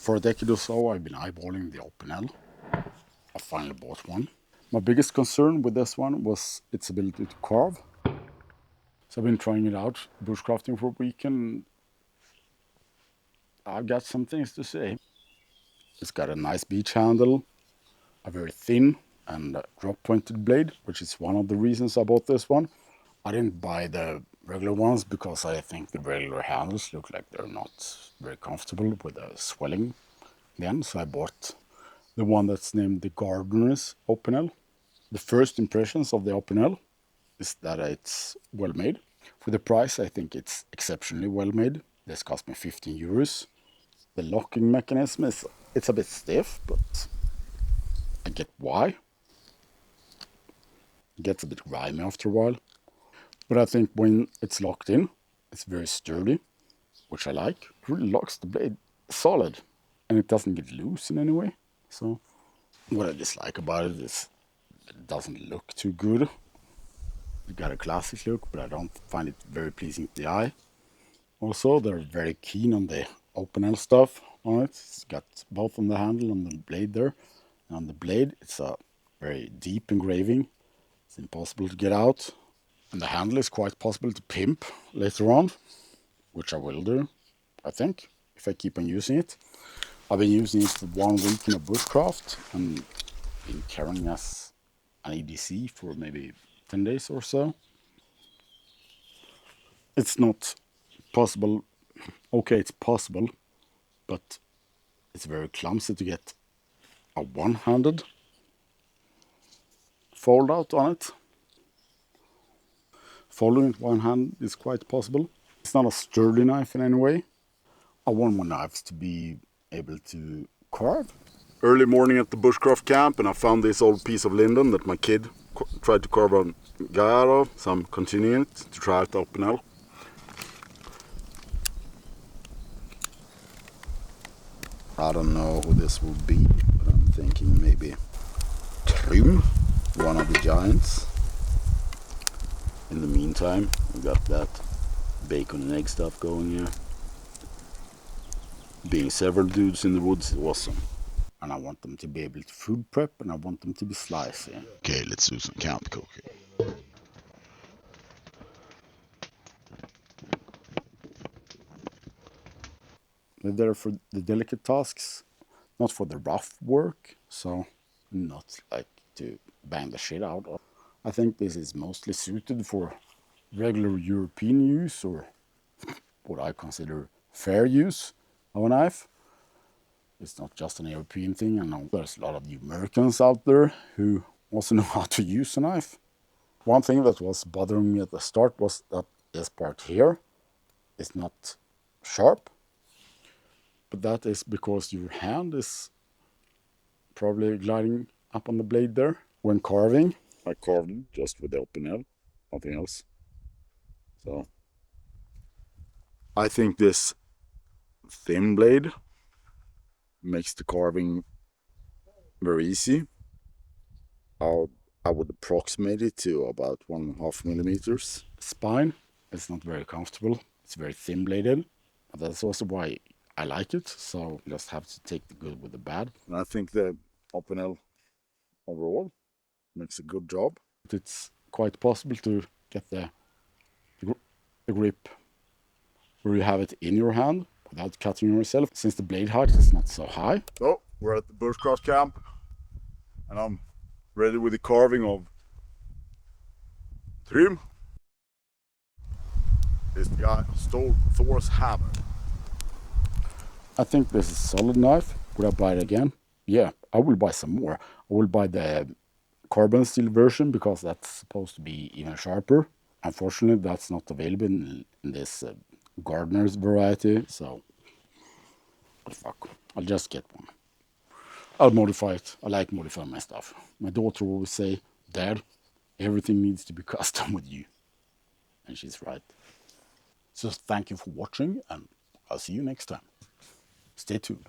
For a decade or so, I've been eyeballing the Opinel. I finally bought one. My biggest concern with this one was its ability to carve. So I've been trying it out, bushcrafting for a week, and I've got some things to say. It's got a nice beach handle, a very thin and drop-pointed blade, which is one of the reasons I bought this one. I didn't buy the regular ones because I think the regular handles look like they're not very comfortable with the swelling then, so I bought the one that's named the Gardener's Opinel. The first impressions of the Opinel is that it's well made. For the price, I think it's exceptionally well made. This cost me 15 euros. The locking mechanism it's a bit stiff, but I get why. It gets a bit grimy after a while. But I think when it's locked in, it's very sturdy, which I like. It really locks the blade solid, and it doesn't get loose in any way. So what I dislike about it is it doesn't look too good. It got a classic look, but I don't find it very pleasing to the eye. Also, they're very keen on the Opinel stuff on it. It's got both on the handle and the blade there. And on the blade, it's a very deep engraving. It's impossible to get out. And the handle is quite possible to pimp later on, which I will do, I think, if I keep on using it. I've been using it for 1 week in a bushcraft and been carrying as an EDC for maybe 10 days or so. It's not possible. Okay, it's possible, but it's very clumsy to get a one-handed fold out on it. Folding it one hand is quite possible. It's not a sturdy knife in any way. I want my knives to be able to carve. Early morning at the bushcraft camp, and I found this old piece of linden that my kid tried to carve a guy out of, so I'm continuing it to try it up now. I don't know who this will be, but I'm thinking maybe Trim, one of the giants. In the meantime, we got that bacon and egg stuff going here. Being several dudes in the woods is awesome. And I want them to be able to food prep, and I want them to be slicey. Okay, let's do some camp cooking. They're there for the delicate tasks, not for the rough work, so not like to bang the shit out of. I think this is mostly suited for regular European use, or what I consider fair use of a knife. It's not just an European thing. I know there's a lot of Americans out there who also know how to use a knife. One thing that was bothering me at the start was that this part here is not sharp. But that is because your hand is probably gliding up on the blade there. When carving, I carved it just with the Opinel, nothing else. So I think this thin blade makes the carving very easy. I would approximate it to about 1.5 millimeters. Spine is not very comfortable. It's very thin bladed. But that's also why I like it. So you just have to take the good with the bad. And I think the Opinel overall makes a good job. It's quite possible to get the grip where you have it in your hand without cutting yourself, since the blade height is not so high. So we're at the bushcraft camp, and I'm ready with the carving of Trim. This guy stole Thor's hammer. I think this is a solid knife. Would I buy it again? Yeah, I will buy some more. I will buy the carbon steel version because that's supposed to be even sharper. Unfortunately, that's not available in this gardener's variety, so but fuck, I'll just get one. I'll modify it. I like modifying my stuff. My daughter will always say, Dad, everything needs to be custom with you. And she's right. So thank you for watching, and I'll see you next time. Stay tuned.